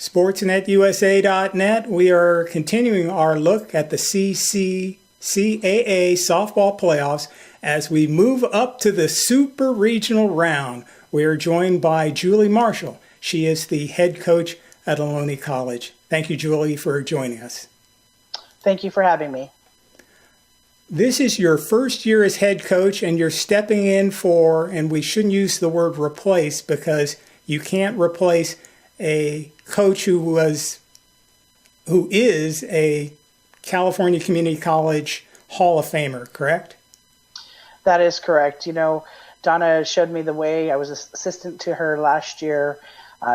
SportsNetUSA.net. We are continuing our look at the CCCAA softball playoffs as we move up to the Super Regional round. We are joined by Julie Marshall. She is the head coach at Ohlone College. Thank you, Julie, for joining us. Thank you for having me. This is your first year as head coach, and you're stepping in for, and we shouldn't use the word replace because you can't replace a coach who is a California Community College Hall of Famer, correct? That is correct. You know, Donna showed me the way. I was assistant to her last year.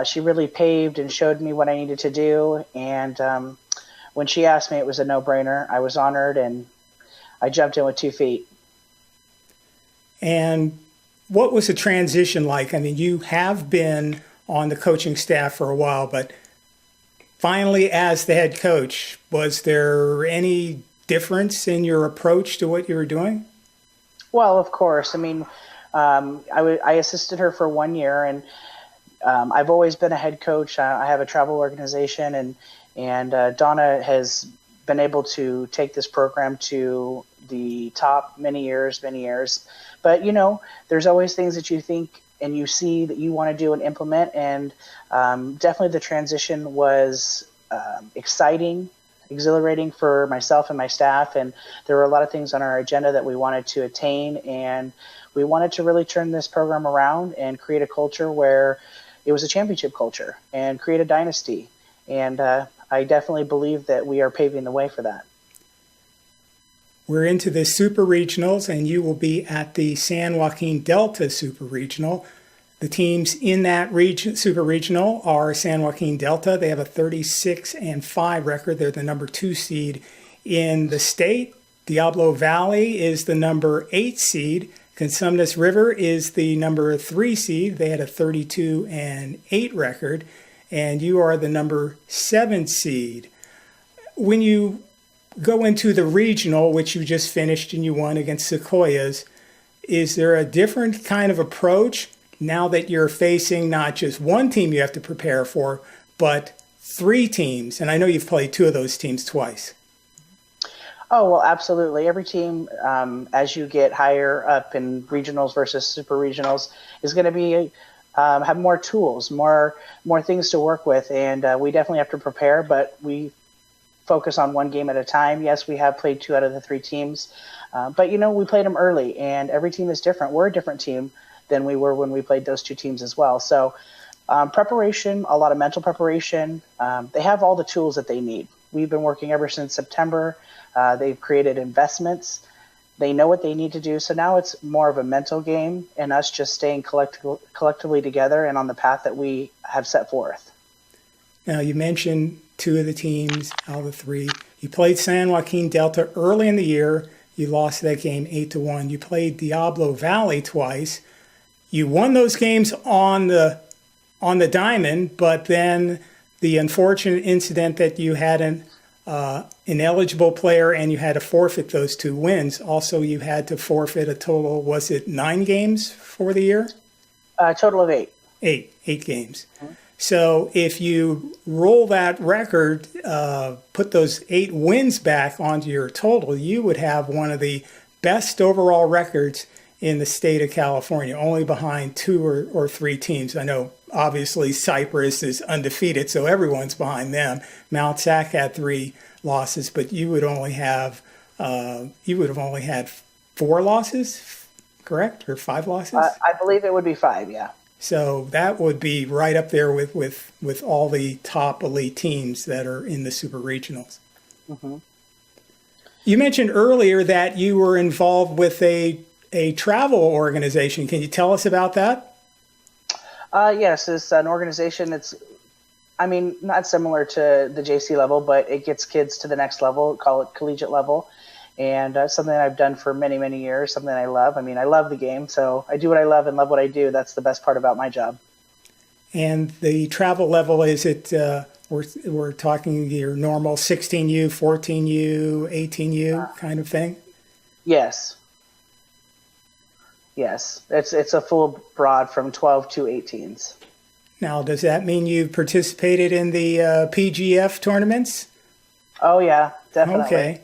She really paved and showed me what I needed to do. And when she asked me, it was a no-brainer. I was honored, and I jumped in with 2 feet. And what was the transition like? I mean, you have been on the coaching staff for a while, but finally as the head coach, was there any difference in your approach to what you were doing? Well, of course. I mean, I assisted her for 1 year, and I've always been a head coach. I have a travel organization, and Donna has been able to take this program to the top many years. But, you know, there's always things that you think and you see that you want to do and implement. And definitely the transition was exciting, exhilarating for myself and my staff. And there were a lot of things on our agenda that we wanted to attain. And we wanted to really turn this program around and create a culture where it was a championship culture and create a dynasty. And I definitely believe that we are paving the way for that. We're into the Super Regionals, and you will be at the San Joaquin Delta Super Regional. The teams in that Super Regional are San Joaquin Delta. They have a 36-5 record. They're the number 2 seed in the state. Diablo Valley is the number 8 seed. Cosumnes River is the number 3 seed. They had a 32-8 record. And you are the number 7 seed. When you go into the regional, which you just finished and you won against Sequoias, is there a different kind of approach now that you're facing not just one team you have to prepare for, but 3 teams? And I know you've played 2 of those teams twice. Oh, well, absolutely. Every team, as you get higher up in regionals versus super regionals, is going to be have more tools, more things to work with. And we definitely have to prepare, but we focus on one game at a time. Yes, we have played 2 out of the 3 teams, but you know, we played them early, and every team is different. We're a different team than we were when we played those 2 teams as well. So preparation, a lot of mental preparation. They have all the tools that they need. We've been working ever since September. They've created investments. They know what they need to do. So now it's more of a mental game and us just staying collectively together and on the path that we have set forth. Now, you mentioned 2 of the teams out of the 3. You played San Joaquin Delta early in the year. You lost that game 8-1. You played Diablo Valley twice. You won those games on the diamond, but then the unfortunate incident that you had an ineligible player and you had to forfeit those 2 wins. Also, you had to forfeit a total, was it 9 games for the year? A total of 8. 8 games. Mm-hmm. So if you roll that record, put those 8 wins back onto your total, you would have one of the best overall records in the state of California, only behind 2 or 3 teams. I know obviously Cypress is undefeated, so everyone's behind them. Mount Sac had 3 losses, but you would only have had 4 losses, correct, or 5 losses? I believe it would be 5, yeah. So that would be right up there with all the top elite teams that are in the Super Regionals. Mm-hmm. You mentioned earlier that you were involved with a travel organization. Can you tell us about that? Yes, it's an organization that's, I mean, not similar to the JC level, but it gets kids to the next level, call it collegiate level. And something I've done for many, many years, something I love. I mean, I love the game, so I do what I love and love what I do. That's the best part about my job. And the travel level, is it, we're talking your normal 16U, 14U, 18U kind of thing? Yes. Yes, it's a full broad from 12 to 18s. Now, does that mean you've participated in the PGF tournaments? Oh yeah, definitely. Okay.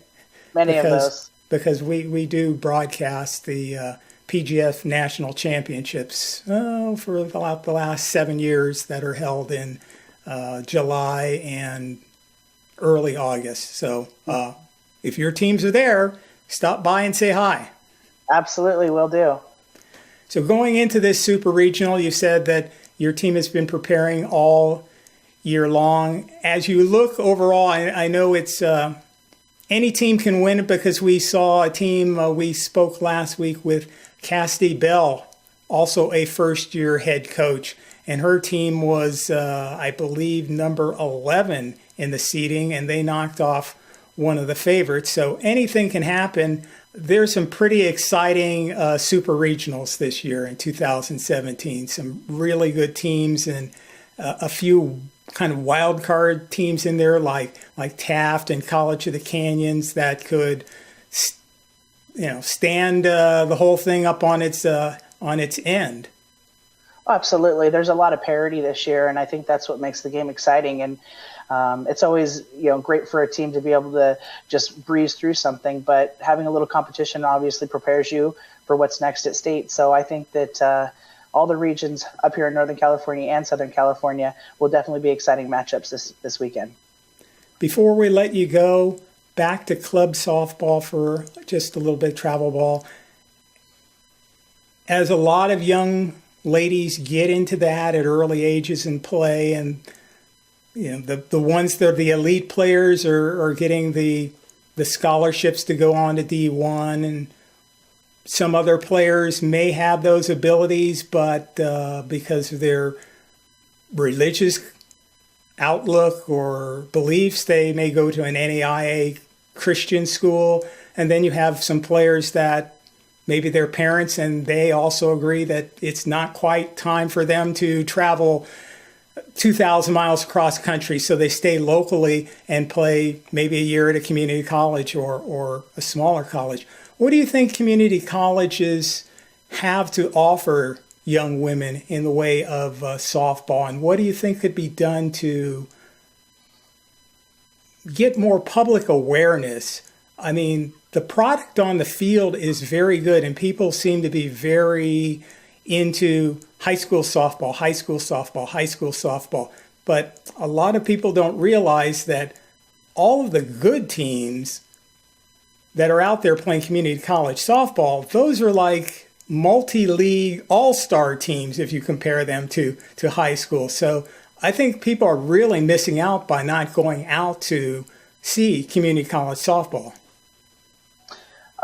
Many of those. Because we do broadcast the PGF National Championships for about the last 7 years that are held in July and early August. So if your teams are there, stop by and say hi. Absolutely, will do. So going into this Super Regional, you said that your team has been preparing all year long. As you look overall, I know it's any team can win it, because we saw a team, we spoke last week with Cassidy Bell, also a first-year head coach, and her team was, I believe, number 11 in the seeding, and they knocked off one of the favorites. So anything can happen. There's some pretty exciting Super Regionals this year in 2017. Some really good teams and a few kind of wild card teams in there, like Taft and College of the Canyons, that could, stand the whole thing up on its end. Absolutely. There's a lot of parity this year, and I think that's what makes the game exciting. And it's always great for a team to be able to just breeze through something, but having a little competition obviously prepares you for what's next at state. So I think that all the regions up here in Northern California and Southern California will definitely be exciting matchups this weekend. Before we let you go, back to club softball for just a little bit, travel ball. As a lot of young ladies get into that at early ages and play, and the ones that are the elite players are getting the scholarships to go on to D1, and some other players may have those abilities, but because of their religious outlook or beliefs, they may go to an NAIA Christian school. And then you have some players that maybe their parents and they also agree that it's not quite time for them to travel 2,000 miles across country, so they stay locally and play maybe a year at a community college or a smaller college. What do you think community colleges have to offer young women in the way of softball, and what do you think could be done to get more public awareness? I mean, the product on the field is very good, and people seem to be very into high school softball, high school softball, high school softball. But a lot of people don't realize that all of the good teams that are out there playing community college softball, those are like multi-league all-star teams if you compare them to high school. So I think people are really missing out by not going out to see community college softball.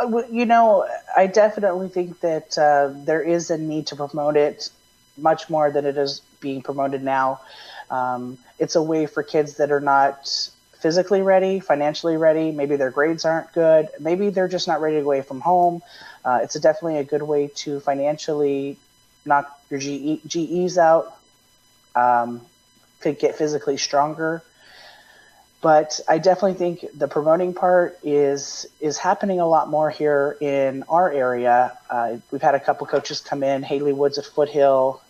I definitely think that there is a need to promote it much more than it is being promoted now. It's a way for kids that are not physically ready, financially ready. Maybe their grades aren't good. Maybe they're just not ready to go away from home. It's definitely a good way to financially knock your GEs out, to get physically stronger. But I definitely think the promoting part is happening a lot more here in our area. We've had a couple coaches come in, Haley Woods at Foothill.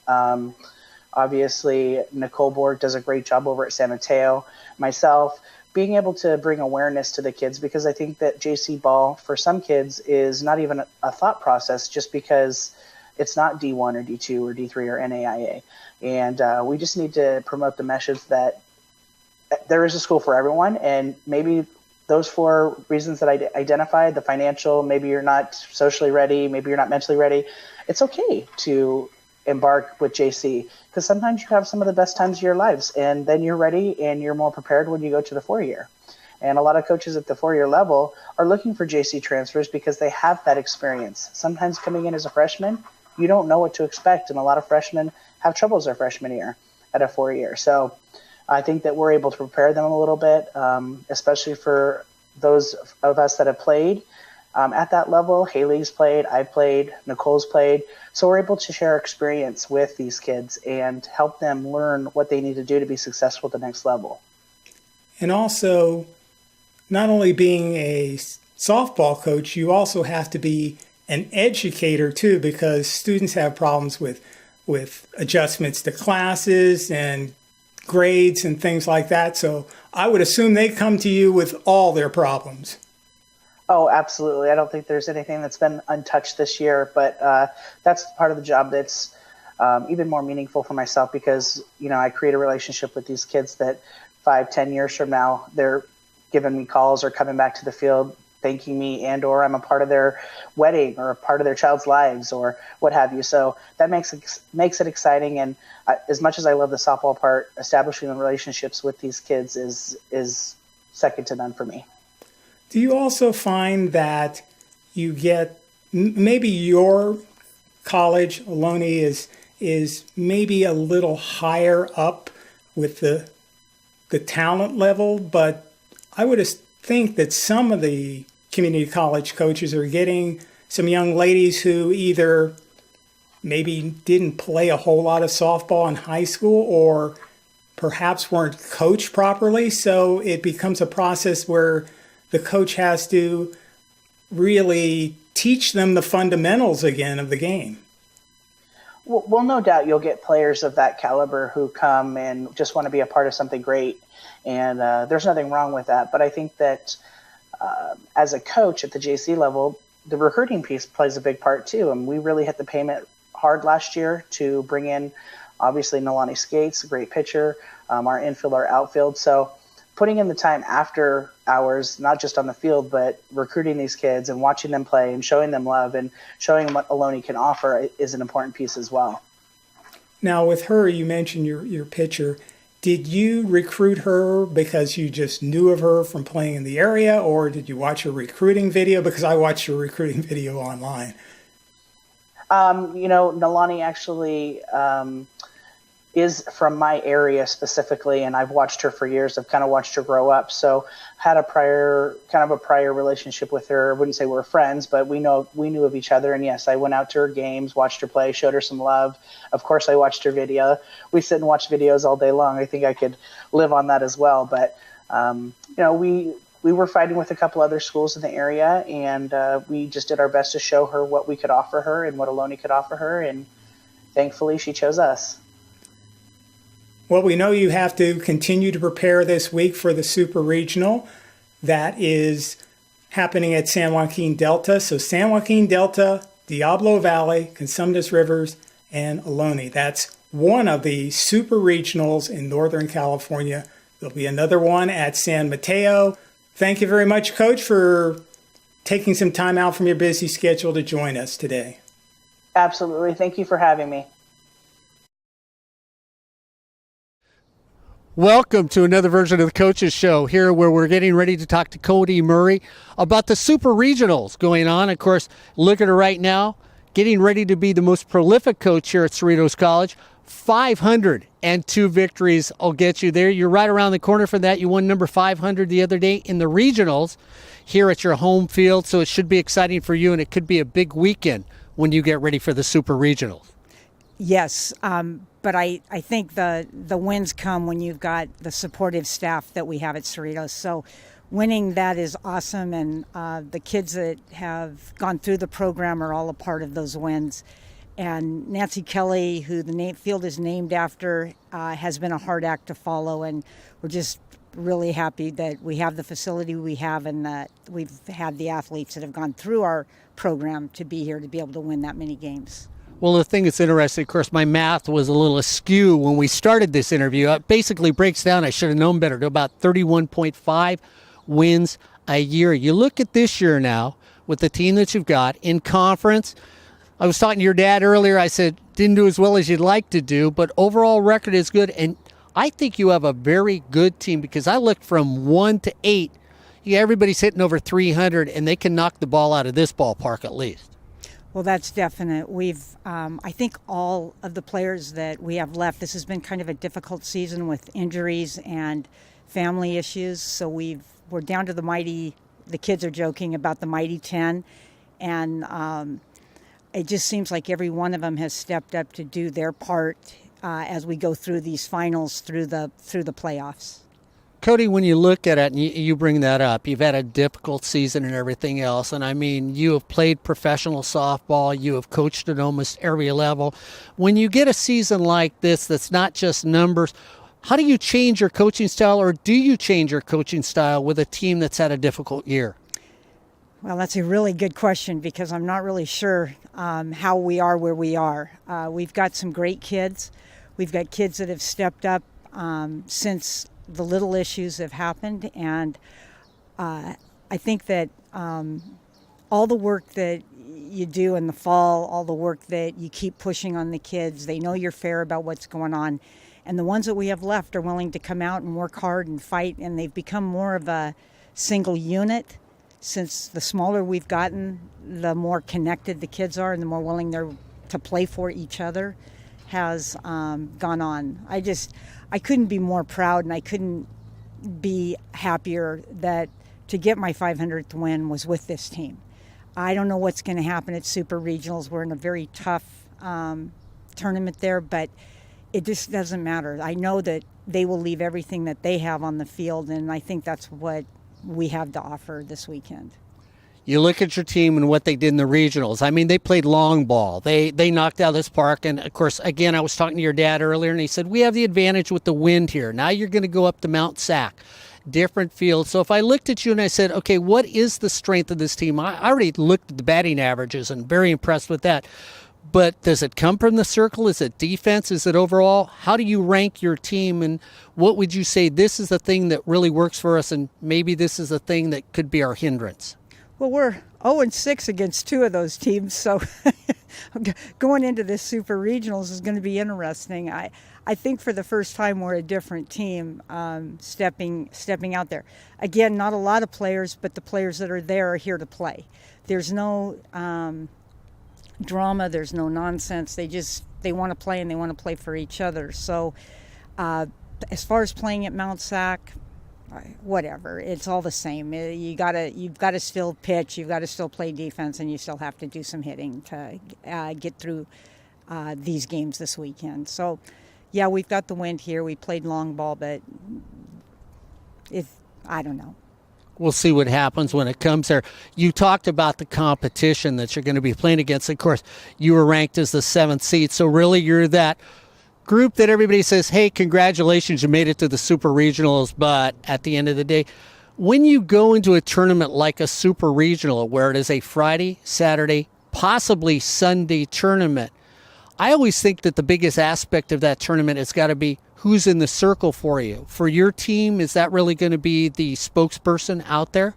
Obviously, Nicole Borg does a great job over at San Mateo. Myself, being able to bring awareness to the kids, because I think that JC ball for some kids is not even a thought process, just because it's not D1 or D2 or D3 or NAIA. And we just need to promote the message that there is a school for everyone, and maybe those 4 reasons that I identified, the financial, maybe you're not socially ready, maybe you're not mentally ready, it's okay to embark with JC, because sometimes you have some of the best times of your lives, and then you're ready and you're more prepared when you go to the 4-year. And a lot of coaches at the 4-year level are looking for JC transfers because they have that experience. Sometimes coming in as a freshman, you don't know what to expect, and a lot of freshmen have troubles their freshman year at a 4-year. So I think that we're able to prepare them a little bit, especially for those of us that have played at that level. Haley's played, I've played, Nicole's played. So we're able to share experience with these kids and help them learn what they need to do to be successful at the next level. And also, not only being a softball coach, you also have to be an educator too, because students have problems with with adjustments to classes and grades and things like that. So I would assume they come to you with all their problems. Oh, absolutely. I don't think there's anything that's been untouched this year, but that's part of the job that's even more meaningful for myself because, I create a relationship with these kids that 5-10 years from now, they're giving me calls or coming back to the field thanking me, and or I'm a part of their wedding or a part of their child's lives or what have you. So that makes it exciting. And as much as I love the softball part, establishing the relationships with these kids is second to none for me. Do you also find that you get maybe your college, Ohlone, is maybe a little higher up with the talent level, but I would think that some of the community college coaches are getting some young ladies who either maybe didn't play a whole lot of softball in high school or perhaps weren't coached properly. So it becomes a process where the coach has to really teach them the fundamentals again of the game. Well, no doubt you'll get players of that caliber who come and just want to be a part of something great. And there's nothing wrong with that. But I think that as a coach at the JC level, the recruiting piece plays a big part too. And we really hit the payment hard last year to bring in, obviously, Nolani Skates, a great pitcher, our infield, our outfield. So putting in the time after hours, not just on the field, but recruiting these kids and watching them play and showing them love and showing them what Ohlone can offer is an important piece as well. Now with her, you mentioned your pitcher. Did you recruit her because you just knew of her from playing in the area, or did you watch her recruiting video? Because I watched her recruiting video online. Nolani actually is from my area specifically, and I've watched her for years. I've kind of watched her grow up. So had a prior relationship with her. I wouldn't say we're friends, but we knew of each other. And yes, I went out to her games, watched her play, showed her some love. Of course, I watched her video. We sit and watch videos all day long. I think I could live on that as well. But, we were fighting with a couple other schools in the area, and we just did our best to show her what we could offer her and what Ohlone could offer her. And thankfully, she chose us. Well, we know you have to continue to prepare this week for the Super Regional that is happening at San Joaquin Delta. So San Joaquin Delta, Diablo Valley, Cosumnes Rivers, and Ohlone. That's one of the Super Regionals in Northern California. There'll be another one at San Mateo. Thank you very much, Coach, for taking some time out from your busy schedule to join us today. Absolutely. Thank you for having me. Welcome to another version of the Coaches Show here where we're getting ready to talk to Kodee Murray about the Super Regionals going on. Of course, look at her right now, getting ready to be the most prolific coach here at Cerritos College. 502 victories will get you there. You're right around the corner from that. You won number 500 the other day in the Regionals here at your home field, so it should be exciting for you, and it could be a big weekend when you get ready for the Super Regionals. Yes, but I think the wins come when you've got the supportive staff that we have at Cerritos. So winning that is awesome, and the kids that have gone through the program are all a part of those wins. And Nancy Kelly, who the field is named after, has been a hard act to follow, and we're just really happy that we have the facility we have and that we've had the athletes that have gone through our program to be here to be able to win that many games. Well, the thing that's interesting, of course, my math was a little askew when we started this interview. It basically breaks down, I should have known better, to about 31.5 wins a year. You look at this year now with the team that you've got in conference. I was talking to your dad earlier. I said, didn't do as well as you'd like to do, but overall record is good. And I think you have a very good team because I looked from 1 to 8. Everybody's hitting over 300, and they can knock the ball out of this ballpark at least. Well, that's definite. I think all of the players that we have left, this has been kind of a difficult season with injuries and family issues. So we're down to the kids are joking about the mighty 10. And it just seems like every one of them has stepped up to do their part as we go through these finals, through the playoffs. Kodee, when you look at it and you bring that up, you've had a difficult season and everything else. And I mean, you have played professional softball, you have coached at almost every level. When you get a season like this that's not just numbers, how do you change your coaching style, or do you change your coaching style with a team that's had a difficult year? Well, that's a really good question because I'm not really sure how we are where we are. We've got some great kids. We've got kids that have stepped up since the little issues have happened, and I think that all the work that you do in the fall, all the work that you keep pushing on the kids, they know you're fair about what's going on, and the ones that we have left are willing to come out and work hard and fight, and they've become more of a single unit. Since the smaller we've gotten, the more connected the kids are and the more willing they're to play for each other has gone on. I couldn't be more proud, and I couldn't be happier that to get my 500th win was with this team. I don't know what's going to happen at Super Regionals. We're in a very tough tournament there, but it just doesn't matter. I know that they will leave everything that they have on the field, and I think that's what we have to offer this weekend. You look at your team and what they did in the regionals. I mean, they played long ball. They knocked out this park. And, of course, again, I was talking to your dad earlier, and he said, we have the advantage with the wind here. Now you're going to go up to Mount Sac, different field. So if I looked at you and I said, okay, what is the strength of this team? I already looked at the batting averages and very impressed with that. But does it come from the circle? Is it defense? Is it overall? How do you rank your team, and what would you say this is the thing that really works for us, and maybe this is the thing that could be our hindrance? Well, we're 0-6 against two of those teams, so going into this Super Regionals is going to be interesting. I think for the first time we're a different team stepping out there. Again, not a lot of players, but the players that are there are here to play. There's no drama, there's no nonsense. They want to play, and they want to play for each other. So as far as playing at Mount Sac, whatever, it's all the same. You've got to still pitch, you've got to still play defense, and you still have to do some hitting to get through these games this weekend. So yeah, we've got the wind here. We played long ball, but I don't know. We'll see what happens when it comes there. You talked about the competition that you're going to be playing against. Of course, you were ranked as the 7th seed. So really, you're that group that everybody says, hey, congratulations, you made it to the Super Regionals. But at the end of the day, when you go into a tournament like a Super Regional, where it is a Friday, Saturday, possibly Sunday tournament, I always think that the biggest aspect of that tournament has got to be who's in the circle for you. For your team, is that really going to be the spokesperson out there?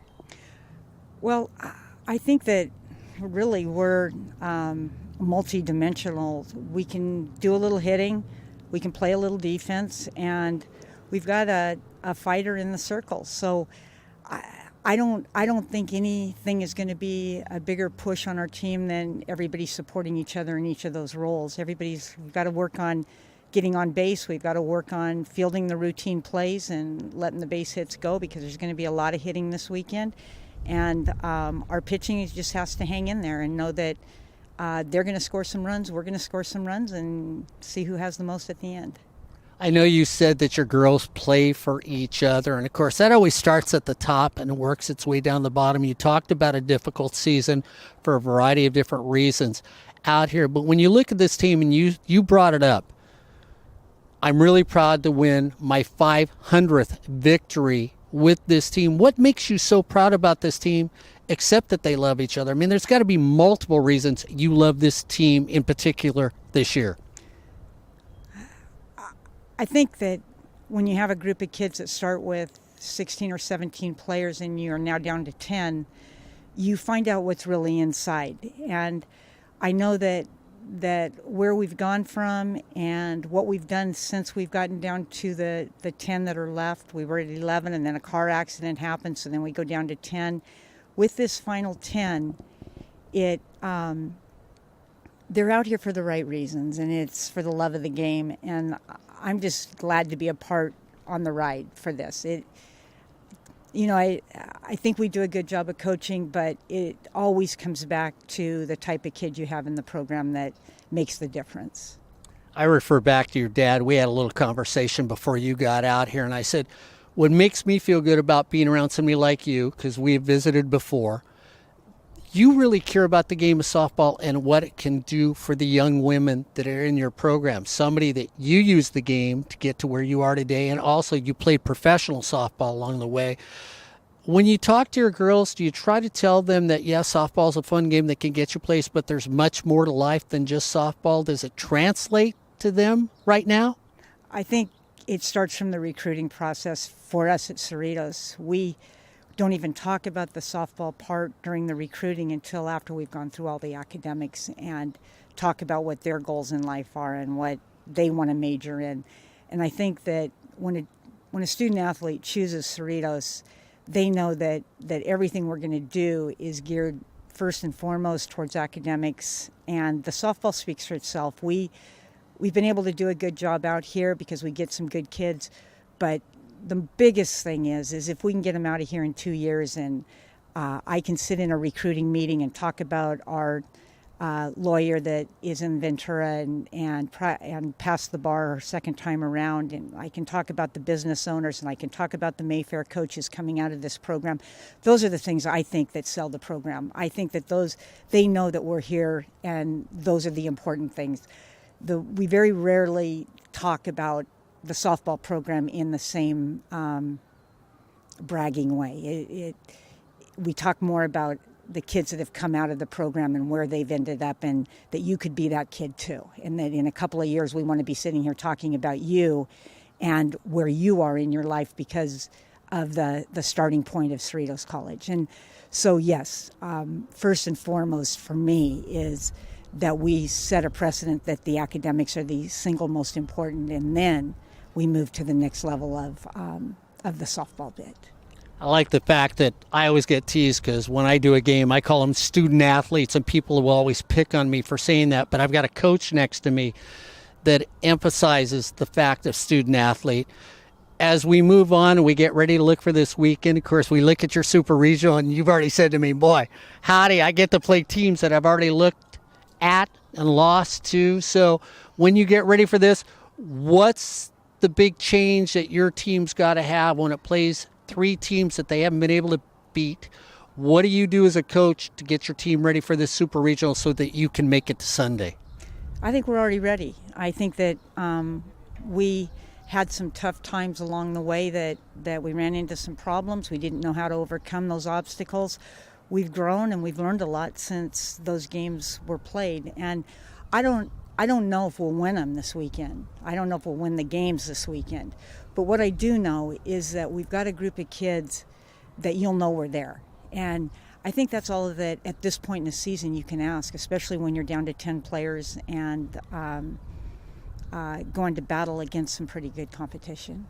Well, I think that really we're multi-dimensional. We can do a little hitting, we can play a little defense, and we've got a fighter in the circle. So I don't think anything is going to be a bigger push on our team than everybody supporting each other in each of those roles. We've got to work on getting on base. We've got to work on fielding the routine plays and letting the base hits go, because there's going to be a lot of hitting this weekend. And our pitching just has to hang in there and know that they're going to score some runs, we're going to score some runs, and see who has the most at the end. I know you said that your girls play for each other, and of course that always starts at the top and works its way down the bottom. You talked about a difficult season for a variety of different reasons out here, but when you look at this team, and you brought it up, I'm really proud to win my 500th victory with this team. What makes you so proud about this team, except that they love each other? I mean, there's got to be multiple reasons you love this team in particular this year. I think that when you have a group of kids that start with 16 or 17 players and you're now down to 10, you find out what's really inside. And I know that where we've gone from and what we've done since we've gotten down to the 10 that are left, we were at 11 and then a car accident happened, so then we go down to 10. With this final 10, they're out here for the right reasons, and it's for the love of the game, and I'm just glad to be a part on the ride for this. I think we do a good job of coaching, but it always comes back to the type of kid you have in the program that makes the difference. I refer back to your dad. We had a little conversation before you got out here, and I said, what makes me feel good about being around somebody like you, because we have visited before, you really care about the game of softball and what it can do for the young women that are in your program. Somebody that you use the game to get to where you are today, and also you played professional softball along the way. When you talk to your girls, do you try to tell them that, yes, softball is a fun game that can get you place, but there's much more to life than just softball? Does it translate to them right now? I think it starts from the recruiting process for us at Cerritos. We don't even talk about the softball part during the recruiting until after we've gone through all the academics and talk about what their goals in life are and what they want to major in. And I think that when a student athlete chooses Cerritos, they know that everything we're going to do is geared first and foremost towards academics, and the softball speaks for itself. We've been able to do a good job out here because we get some good kids, but the biggest thing is if we can get them out of here in 2 years, and I can sit in a recruiting meeting and talk about our lawyer that is in Ventura and passed the bar her second time around, and I can talk about the business owners, and I can talk about the Mayfair coaches coming out of this program. Those are the things I think that sell the program. I think that they know that we're here, and those are the important things. We very rarely talk about the softball program in the same bragging way. We talk more about the kids that have come out of the program and where they've ended up, and that you could be that kid too. And that in a couple of years, we want to be sitting here talking about you and where you are in your life because of the starting point of Cerritos College. And so, yes, first and foremost for me is that we set a precedent that the academics are the single most important, and then we move to the next level of the softball bit. I like the fact that I always get teased because when I do a game, I call them student athletes, and people will always pick on me for saying that. But I've got a coach next to me that emphasizes the fact of student athlete. As we move on and we get ready to look for this weekend, of course, we look at your Super Regional, and you've already said to me, boy, howdy, I get to play teams that I've already looked at and lost to. So when you get ready for this, what's the big change that your team's got to have when it plays three teams that they haven't been able to beat? What do you do as a coach to get your team ready for this Super Regional so that you can make it to Sunday? I think we're already ready. I think that we had some tough times along the way that we ran into some problems. We didn't know how to overcome those obstacles. We've grown and we've learned a lot since those games were played. And I don't know if we'll win them this weekend. I don't know if we'll win the games this weekend. But what I do know is that we've got a group of kids that you'll know we're there. And I think that's all that at this point in the season you can ask, especially when you're down to 10 players and going to battle against some pretty good competition.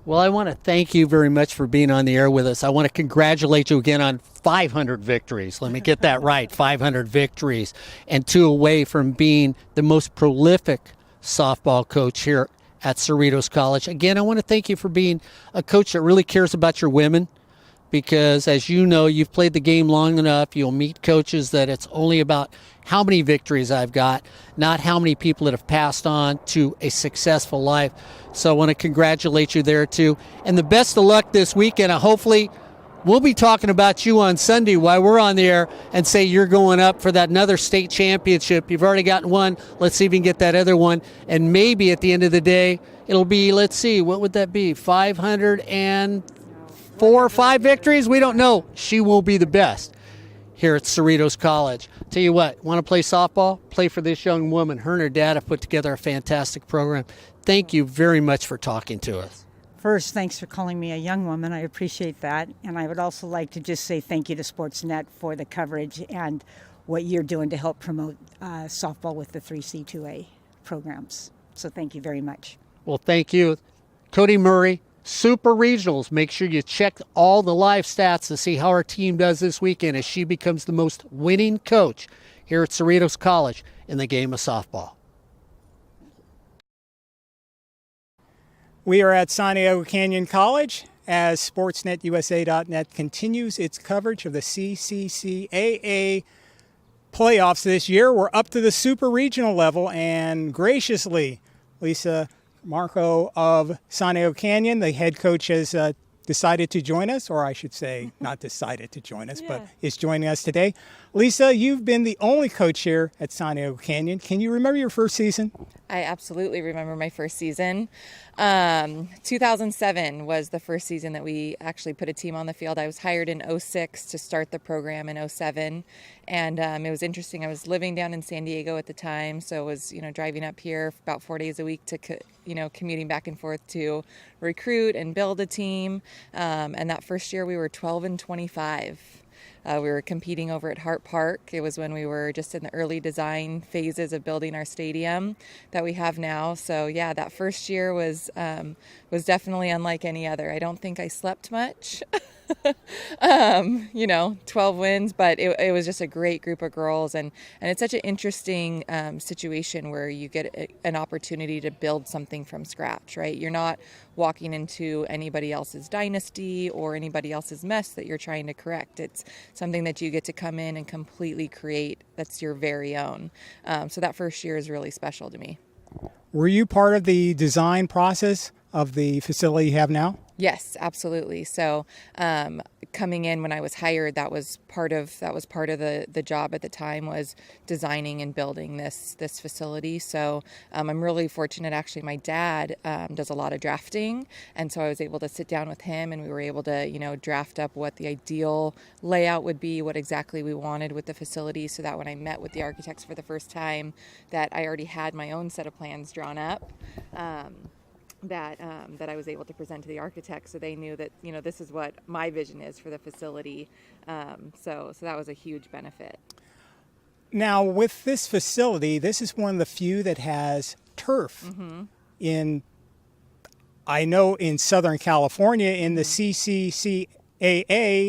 Well, I want to thank you very much for being on the air with us. I want to congratulate you again on 500 victories. Let me get that right, 500 victories, and 2 away from being the most prolific softball coach here at Cerritos College. Again, I want to thank you for being a coach that really cares about your women, because as you know, you've played the game long enough. You'll meet coaches that it's only about how many victories I've got, not how many people that have passed on to a successful life. So I want to congratulate you there too. And the best of luck this weekend. Hopefully we'll be talking about you on Sunday while we're on the air and say you're going up for that another state championship. You've already gotten one. Let's see if we can get that other one. And maybe at the end of the day, it'll be, let's see, what would that be? 504 or 5 victories? We don't know. She will be the best here at Cerritos College. Tell you what, want to play softball? Play for this young woman. Her and her dad have put together a fantastic program. Thank you very much for talking to us. First, thanks for calling me a young woman. I appreciate that. And I would also like to just say thank you to Sportsnet for the coverage and what you're doing to help promote softball with the 3C2A programs. So thank you very much. Well, thank you. Kodee Murray, Super Regionals. Make sure you check all the live stats to see how our team does this weekend as she becomes the most winning coach here at Cerritos College in the game of softball. We are at Santiago Canyon College as SportsNetUSA.net continues its coverage of the CCCAA playoffs this year. We're up to the Super Regional level, and graciously, Lisa Camarco of Santiago Canyon. The head coach has decided to join us, or I should say not decided to join us, but is joining us today. Lisa, you've been the only coach here at Santiago Canyon. Can you remember your first season? I absolutely remember my first season. 2007 was the first season that we actually put a team on the field. I was hired in 06 to start the program in 07. And it was interesting. I was living down in San Diego at the time, so I was, driving up here about 4 days a week to, commuting back and forth to recruit and build a team. And that first year we were 12-25. We were competing over at Hart Park. It was when we were just in the early design phases of building our stadium that we have now. So yeah, that first year was definitely unlike any other. I don't think I slept much. 12 wins, but it was just a great group of girls, and it's such an interesting situation where you get an opportunity to build something from scratch, right? You're not walking into anybody else's dynasty or anybody else's mess that you're trying to correct. It's something that you get to come in and completely create that's your very own. So that first year is really special to me. Were you part of the design process of the facility you have now? Yes, absolutely. So coming in when I was hired, that was part of the job at the time, was designing and building this facility. So I'm really fortunate. Actually, my dad does a lot of drafting, and so I was able to sit down with him, and we were able to draft up what the ideal layout would be, what exactly we wanted with the facility, so that when I met with the architects for the first time, that I already had my own set of plans drawn up. That I was able to present to the architects, so they knew that this is what my vision is for the facility. So that was a huge benefit. Now, with this facility, this is one of the few that has turf. I know in Southern California, in the CCCAA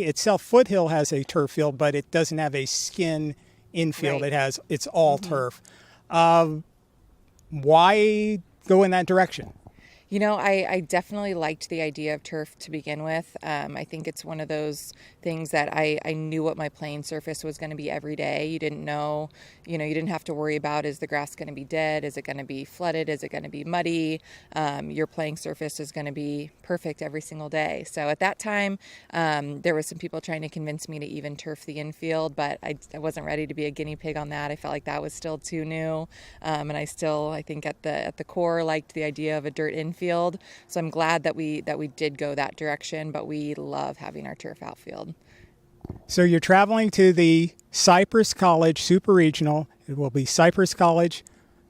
itself, Foothill has a turf field, but it doesn't have a skin infield. Right. It's all turf. Why go in that direction? I definitely liked the idea of turf to begin with. I think it's one of those things that I knew what my playing surface was going to be every day. You didn't know, you didn't have to worry about, is the grass going to be dead? Is it going to be flooded? Is it going to be muddy? Your playing surface is going to be perfect every single day. So at that time, there was some people trying to convince me to even turf the infield, but I wasn't ready to be a guinea pig on that. I felt like that was still too new. And I think at the core liked the idea of a dirt infield. So I'm glad that we did go that direction, but we love having our turf outfield. So you're traveling to the Cypress College Super Regional. It will be Cypress College,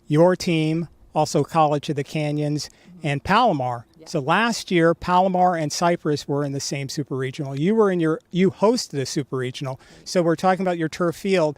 your team, also College of the Canyons, and Palomar. Yeah. So last year, Palomar and Cypress were in the same Super Regional. You hosted a Super Regional. So we're talking about your turf field.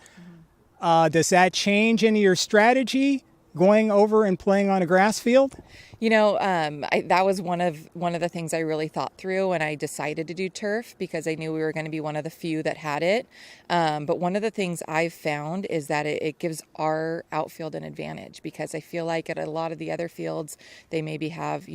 Does that change any of your strategy going over and playing on a grass field? That was one of the things I really thought through when I decided to do turf, because I knew we were going to be one of the few that had it. But one of the things I've found is that it gives our outfield an advantage, because I feel like at a lot of the other fields, they maybe have,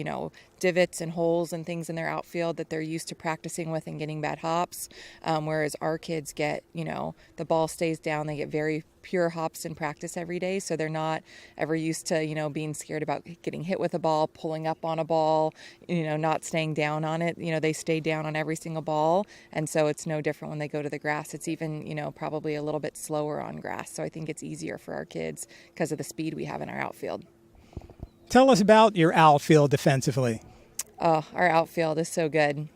divots and holes and things in their outfield that they're used to practicing with and getting bad hops. Whereas our kids get, the ball stays down. They get very pure hops in practice every day. So they're not ever used to, being scared about getting hit with a ball, pulling up on a ball, not staying down on it. They stay down on every single ball. And so it's no different when they go to the grass. It's even, probably a little bit slower on grass. So I think it's easier for our kids because of the speed we have in our outfield. Tell us about your outfield defensively. Oh, our outfield is so good.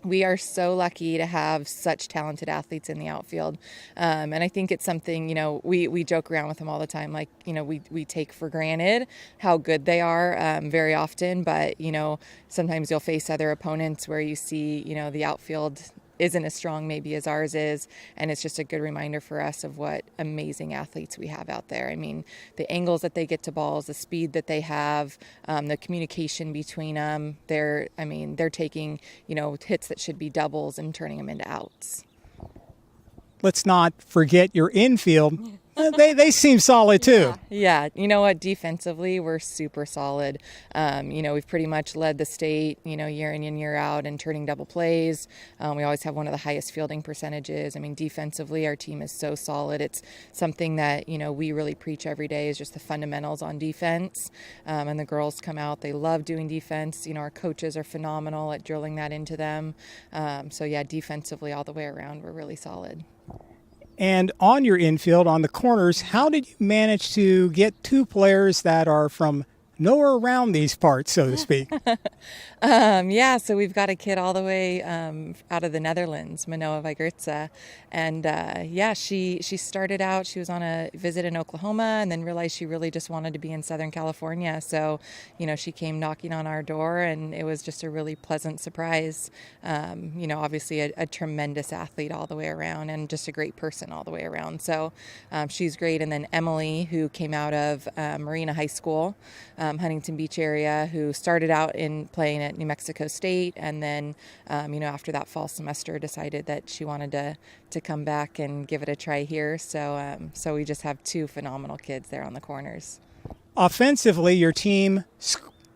We are so lucky to have such talented athletes in the outfield. And I think it's something, we joke around with them all the time. Like, we take for granted how good they are very often. But, sometimes you'll face other opponents where you see, the outfield isn't as strong maybe as ours is, and it's just a good reminder for us of what amazing athletes we have out there. I mean, the angles that they get to balls, the speed that they have, the communication between them. They're taking, hits that should be doubles and turning them into outs. Let's not forget your infield. They seem solid too. Yeah, you know what? Defensively, we're super solid. We've pretty much led the state, year in and year out in turning double plays. We always have one of the highest fielding percentages. I mean, defensively, our team is so solid. It's something that, we really preach every day is just the fundamentals on defense. And the girls come out, they love doing defense. Our coaches are phenomenal at drilling that into them. Defensively all the way around, we're really solid. And on your infield, on the corners, how did you manage to get two players that are from nowhere around these parts, so to speak? So we've got a kid all the way out of the Netherlands, Manoa Vigurtza. And she started out, she was on a visit in Oklahoma and then realized she really just wanted to be in Southern California. So, she came knocking on our door and it was just a really pleasant surprise. Obviously a tremendous athlete all the way around and just a great person all the way around. So she's great. And then Emily, who came out of Marina High School, Huntington Beach area, who started out in playing at New Mexico State, and then after that fall semester decided that she wanted to come back and give it a try here. So we just have two phenomenal kids there on the corners. Offensively, your team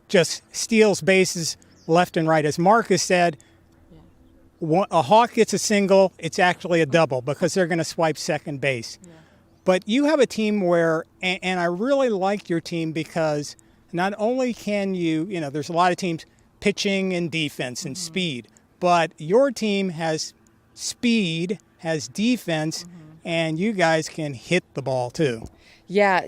just steals bases left and right. As Marcus said, a hawk gets a single, it's actually a double because they're going to swipe second base. Yeah. But you have a team where, and I really like your team because not only can you, there's a lot of teams pitching and defense and speed, but your team has speed, has defense, and you guys can hit the ball too. Yeah,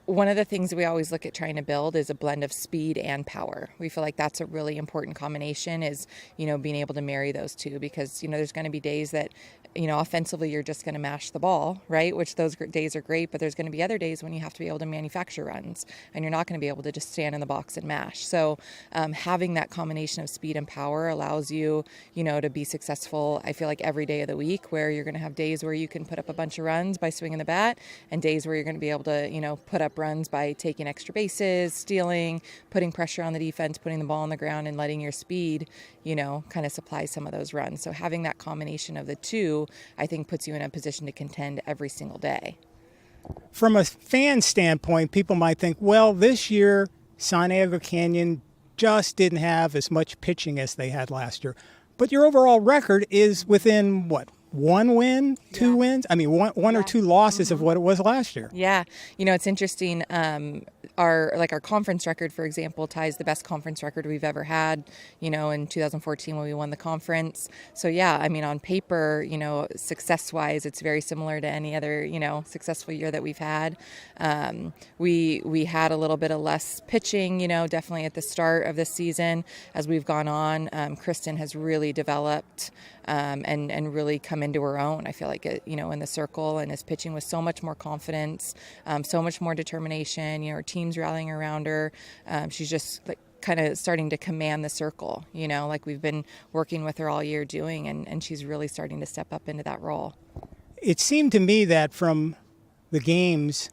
one of the things that we always look at trying to build is a blend of speed and power. We feel like that's a really important combination is, being able to marry those two because, there's going to be days that, offensively you're just going to mash the ball, right? Which those days are great, but there's going to be other days when you have to be able to manufacture runs and you're not going to be able to just stand in the box and mash. So having that combination of speed and power allows you, to be successful, I feel like every day of the week where you're going to have days where you can put up a bunch of runs by swinging the bat and days where you're going to be able to, put up runs by taking extra bases, stealing, putting pressure on the defense, putting the ball on the ground and letting your speed, kind of supply some of those runs. So having that combination of the two, I think puts you in a position to contend every single day. From a fan standpoint, people might think, well, this year, Santiago Canyon just didn't have as much pitching as they had last year. But your overall record is within, one win, two wins? I mean, one or two losses of what it was last year. Yeah. It's interesting. Our conference record, for example, ties the best conference record we've ever had, in 2014 when we won the conference. So, yeah, I mean, on paper, success-wise, it's very similar to any other, successful year that we've had. We had a little bit of less pitching, definitely at the start of this season. As we've gone on, Kristen has really developed and really come into her own. I feel like, in the circle and is pitching with so much more confidence, so much more determination. Her team's rallying around her. She's just kind of starting to command the circle, like we've been working with her all year doing, and she's really starting to step up into that role. It seemed to me that from the games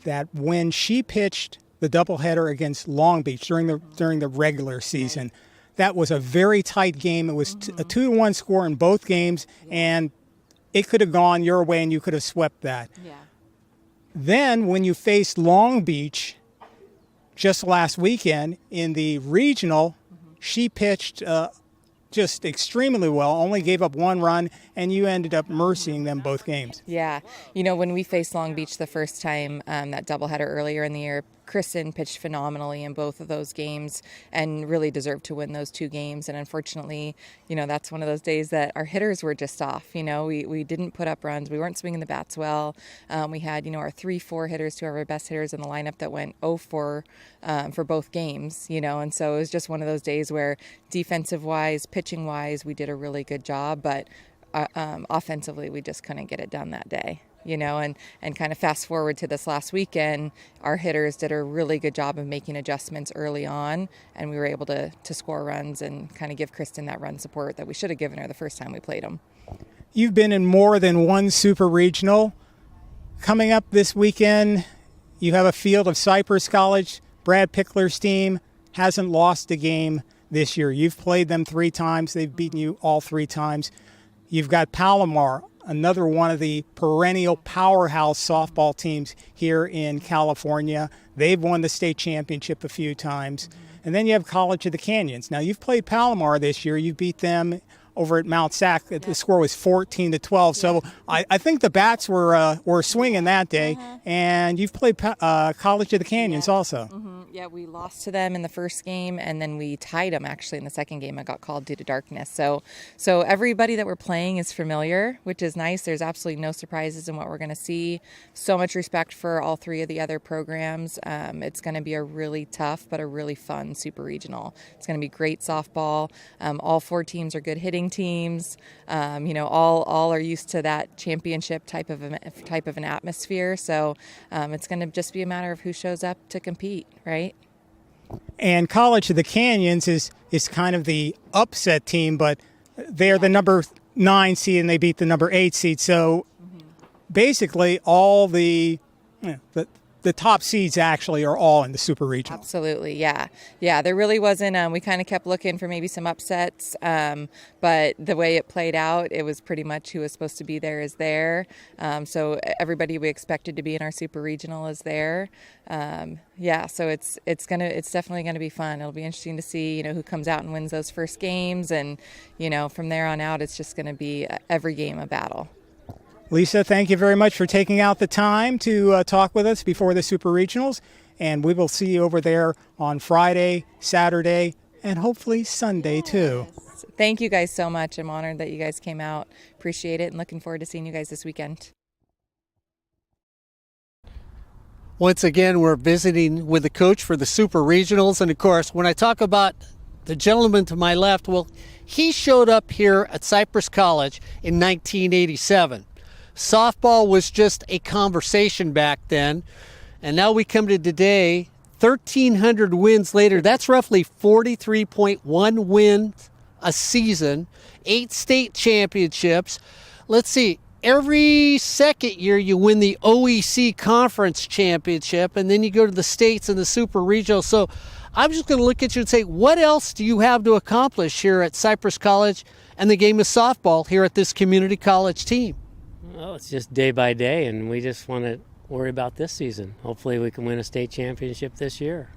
that when she pitched the doubleheader against Long Beach during the regular season, that was a very tight game. It was a 2-1 score in both games, and it could have gone your way and you could have swept that. Yeah. Then when you faced Long Beach just last weekend in the regional, she pitched just extremely well, only gave up one run, and you ended up mercying them both games. Yeah. When we faced Long Beach the first time, that doubleheader earlier in the year, Kristen pitched phenomenally in both of those games and really deserved to win those two games. And unfortunately, that's one of those days that our hitters were just off. We didn't put up runs. We weren't swinging the bats well. We had, our 3-4 hitters, two of our best hitters in the lineup that went 0-4 for both games, and so it was just one of those days where defensive-wise, pitching-wise, we did a really good job, but offensively, we just couldn't get it done that day. And kind of fast forward to this last weekend, our hitters did a really good job of making adjustments early on, and we were able to score runs and kind of give Kristen that run support that we should have given her the first time we played them. You've been in more than one Super Regional. Coming up this weekend, you have a field of Cypress College. Brad Pickler's team hasn't lost a game this year. You've played them 3 times. They've beaten you all 3 times. You've got Palomar, another one of the perennial powerhouse softball teams here in California. They've won the state championship a few times. And then you have College of the Canyons. Now, you've played Palomar this year. You beat them over at Mount Sac. The score was 14-12. So I think the bats were swinging that day. And you've played College of the Canyons also. Yeah, we lost to them in the first game, and then we tied them actually in the second game. I got called due to darkness. So everybody that we're playing is familiar, which is nice. There's absolutely no surprises in what we're going to see. So much respect for all three of the other programs. It's going to be a really tough but a really fun super regional. It's going to be great softball. All four teams are good hitting teams. All are used to that championship type of an atmosphere. So it's going to just be a matter of who shows up to compete, right? And College of the Canyons is kind of the upset team, but they're the number 9 seed and they beat the number 8 seed. So basically all the top seeds actually are all in the Super Regional. Absolutely, yeah. There really wasn't. We kind of kept looking for maybe some upsets, but the way it played out, it was pretty much who was supposed to be there is there. So everybody we expected to be in our Super Regional is there. So it's definitely gonna be fun. It'll be interesting to see who comes out and wins those first games, and from there on out, it's just gonna be every game a battle. Lisa, thank you very much for taking out the time to talk with us before the Super Regionals, and we will see you over there on Friday, Saturday, and hopefully Sunday too. Thank you guys so much. I'm honored that you guys came out. Appreciate it, and looking forward to seeing you guys this weekend. Once again, we're visiting with the coach for the Super Regionals, and of course, when I talk about the gentleman to my left, well, he showed up here at Cypress College in 1987. Softball was just a conversation back then, and now we come to today, 1,300 wins later. That's roughly 43.1 wins a season, 8 state championships. Let's see, every second year you win the OEC Conference Championship, and then you go to the states and the Super Regional. So I'm just going to look at you and say, what else do you have to accomplish here at Cypress College and the game of softball here at this community college team? Well, it's just day by day, and we just want to worry about this season. Hopefully we can win a state championship this year.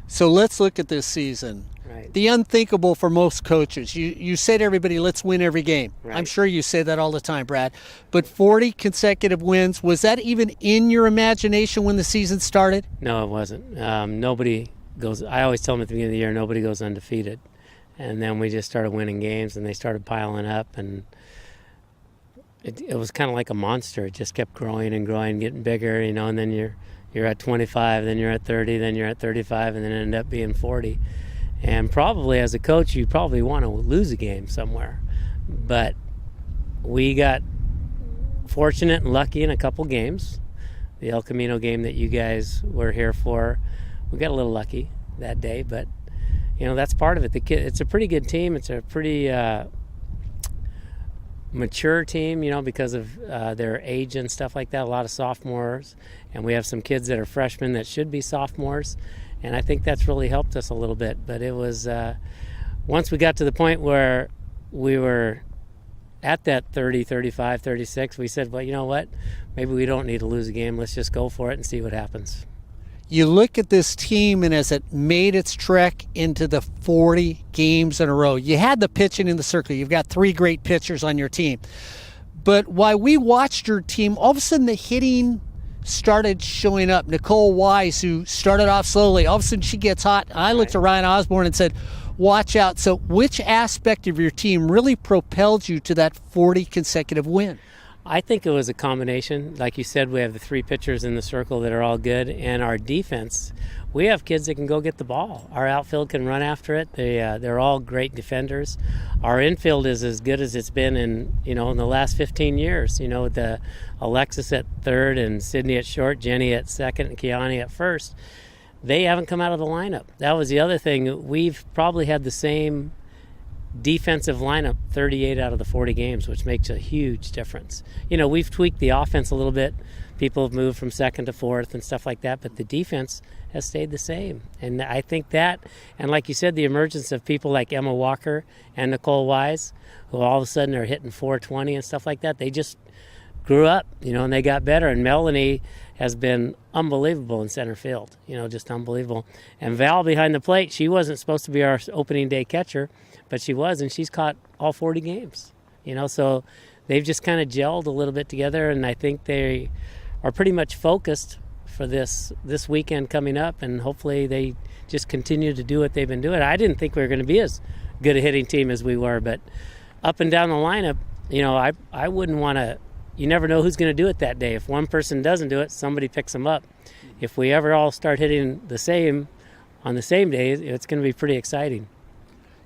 So let's look at this season. Right. The unthinkable for most coaches. You say to everybody, let's win every game. Right. I'm sure you say that all the time, Brad. But 40 consecutive wins, was that even in your imagination when the season started? No, it wasn't. Nobody goes, I always tell them at the beginning of the year, nobody goes undefeated. And then we just started winning games, and they started piling up, and it was kind of like a monster. It just kept growing and growing, getting bigger, and then you're at 25, then you're at 30, then you're at 35, and then it ended up being 40. And probably as a coach, you probably want to lose a game somewhere. But we got fortunate and lucky in a couple games. The El Camino game that you guys were here for, we got a little lucky that day, but that's part of it. It's a pretty good team. It's a pretty mature team, because of their age and stuff like that. A lot of sophomores, and we have some kids that are freshmen that should be sophomores, and I think that's really helped us a little bit. But it was once we got to the point where we were at that 30, 35, 36, we said, well, you know what? Maybe we don't need to lose a game. Let's just go for it and see what happens. You look at this team, and as it made its trek into the 40 games in a row, you had the pitching in the circle. You've got 3 great pitchers on your team. But while we watched your team, all of a sudden the hitting started showing up. Nicole Wise, who started off slowly, all of a sudden she gets hot. I looked at Ryan Osborne and said, watch out. So which aspect of your team really propelled you to that 40 consecutive win? I think it was a combination. Like you said, we have the 3 pitchers in the circle that are all good, and our defense, we have kids that can go get the ball. Our outfield can run after it. They're all great defenders. Our infield is as good as it's been in the last 15 years. With the Alexis at third and Sydney at short, Jenny at second, and Kiani at first. They haven't come out of the lineup. That was the other thing. We've probably had the same defensive lineup 38 out of the 40 games, which makes a huge difference. We've tweaked the offense a little bit. People have moved from second to fourth and stuff like that, but the defense has stayed the same. And I think that, and like you said, the emergence of people like Emma Walker and Nicole Wise, who all of a sudden are hitting 420 and stuff like that, they just grew up, and they got better. And Melanie has been unbelievable in center field, just unbelievable. And Val behind the plate, she wasn't supposed to be our opening day catcher, but she was, and she's caught all 40 games, so they've just kind of gelled a little bit together, and I think they are pretty much focused for this weekend coming up, and hopefully they just continue to do what they've been doing. I didn't think we were going to be as good a hitting team as we were, but up and down the lineup, I wouldn't want to. You never know who's going to do it that day. If one person doesn't do it, somebody picks them up. If we ever all start hitting the same on the same day, it's going to be pretty exciting.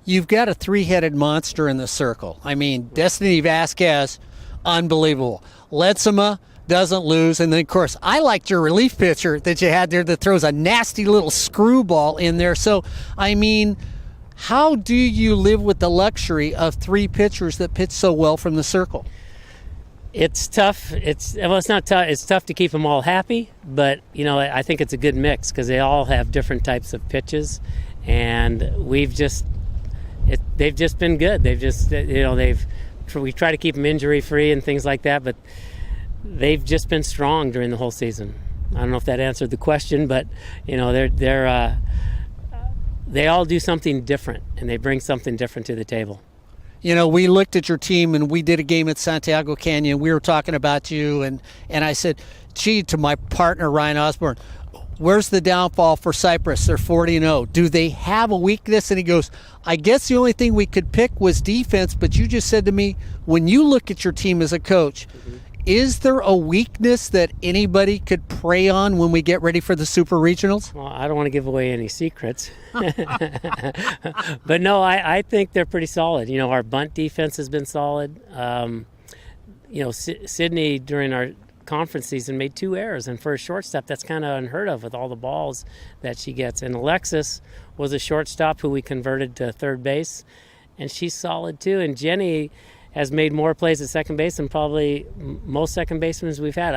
You've got a three-headed monster in the circle. I mean, Destiny Vasquez, unbelievable. Ledsema doesn't lose. And then, of course, I liked your relief pitcher that you had there that throws a nasty little screwball in there. So, I mean, how do you live with the luxury of three pitchers that pitch so well from the circle? It's tough. It's not tough. It's tough to keep them all happy, but I think it's a good mix because they all have different types of pitches, and they've just been good. They've just we try to keep them injury free and things like that, but they've just been strong during the whole season. I don't know if that answered the question, but they all do something different, and they bring something different to the table. We looked at your team, and we did a game at Santiago Canyon. We were talking about you, and I said, gee, to my partner, Ryan Osborne, where's the downfall for Cypress? They're 40-0. Do they have a weakness? And he goes, I guess the only thing we could pick was defense, but you just said to me, when you look at your team as a coach, is there a weakness that anybody could prey on when we get ready for the Super Regionals? Well, I don't want to give away any secrets. But no, I think they're pretty solid. Our bunt defense has been solid. Sydney, during our conference season, made 2 errors. And for a shortstop, that's kind of unheard of with all the balls that she gets. And Alexis was a shortstop who we converted to third base. And she's solid, too. And Jenny has made more plays at second base than probably most second basemen we've had.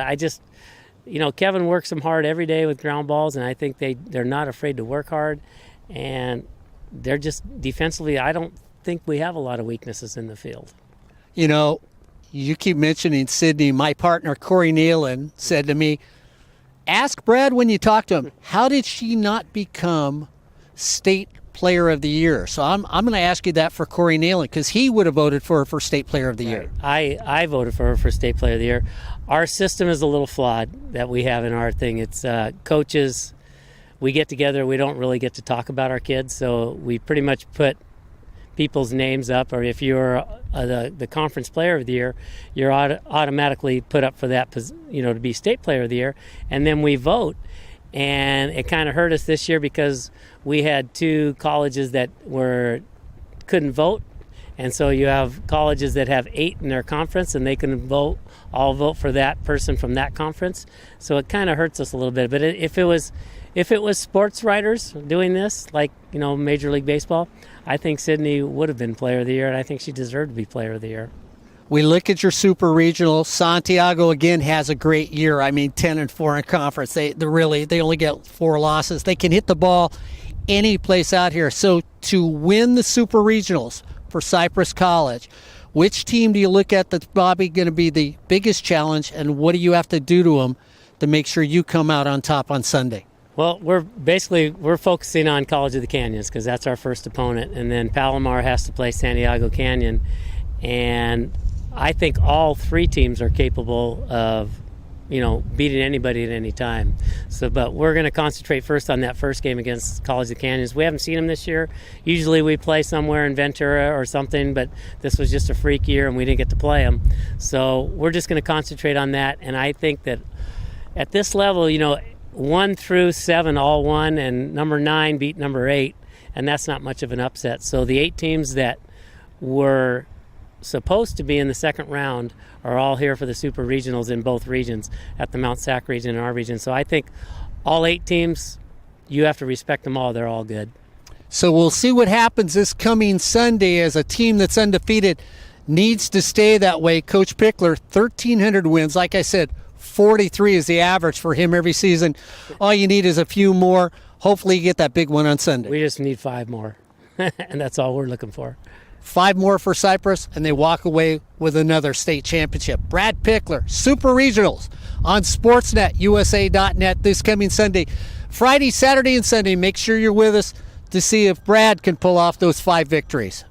Kevin works them hard every day with ground balls, and I think they're not afraid to work hard. And they're just defensively, I don't think we have a lot of weaknesses in the field. You keep mentioning Sydney. My partner, Corey Nealon, said to me, ask Brad when you talk to him, how did she not become state player of the year? So I'm going to ask you that for Corey Nealon, because he would have voted for her for state player of the year. I voted for her for state player of the year. Our system is a little flawed that we have in our thing. It's coaches, we get together, we don't really get to talk about our kids, so we pretty much put people's names up, or if you're the conference player of the year, you're automatically put up for that, to be state player of the year, and then we vote. And it kind of hurt us this year because we had 2 colleges that couldn't vote, and so you have colleges that have 8 in their conference, and they can all vote for that person from that conference. So it kind of hurts us a little bit. But if it was sports writers doing this, like Major League Baseball, I think Sydney would have been player of the year, and I think she deserved to be player of the year. We look at your Super Regional. Santiago, again, has a great year. I mean, 10-4 in conference. They only get 4 losses. They can hit the ball any place out here. So to win the Super Regionals for Cypress College, which team do you look at that's probably going to be the biggest challenge, and what do you have to do to them to make sure you come out on top on Sunday? Well, we're focusing on College of the Canyons because that's our first opponent, and then Palomar has to play Santiago Canyon, and I think all 3 teams are capable of, beating anybody at any time. But we're going to concentrate first on that first game against College of the Canyons. We haven't seen them this year. Usually we play somewhere in Ventura or something, but this was just a freak year and we didn't get to play them. So we're just going to concentrate on that. And I think that at this level, 1 through 7 all won, and number 9 beat number 8, and that's not much of an upset. So the 8 teams that were supposed to be in the second round are all here for the Super Regionals in both regions, at the Mount Sac region and our region. So I think all 8 teams, you have to respect them all. They're all good. So we'll see what happens this coming Sunday as a team that's undefeated needs to stay that way. Coach Pickler, 1,300 wins. Like I said, 43 is the average for him every season. All you need is a few more. Hopefully you get that big one on Sunday. We just need 5 more, and that's all we're looking for. 5 more for Cypress, and they walk away with another state championship. Brad Pickler, Super Regionals on Sportsnet, USA.net this coming Sunday. Friday, Saturday, and Sunday. Make sure you're with us to see if Brad can pull off those 5 victories.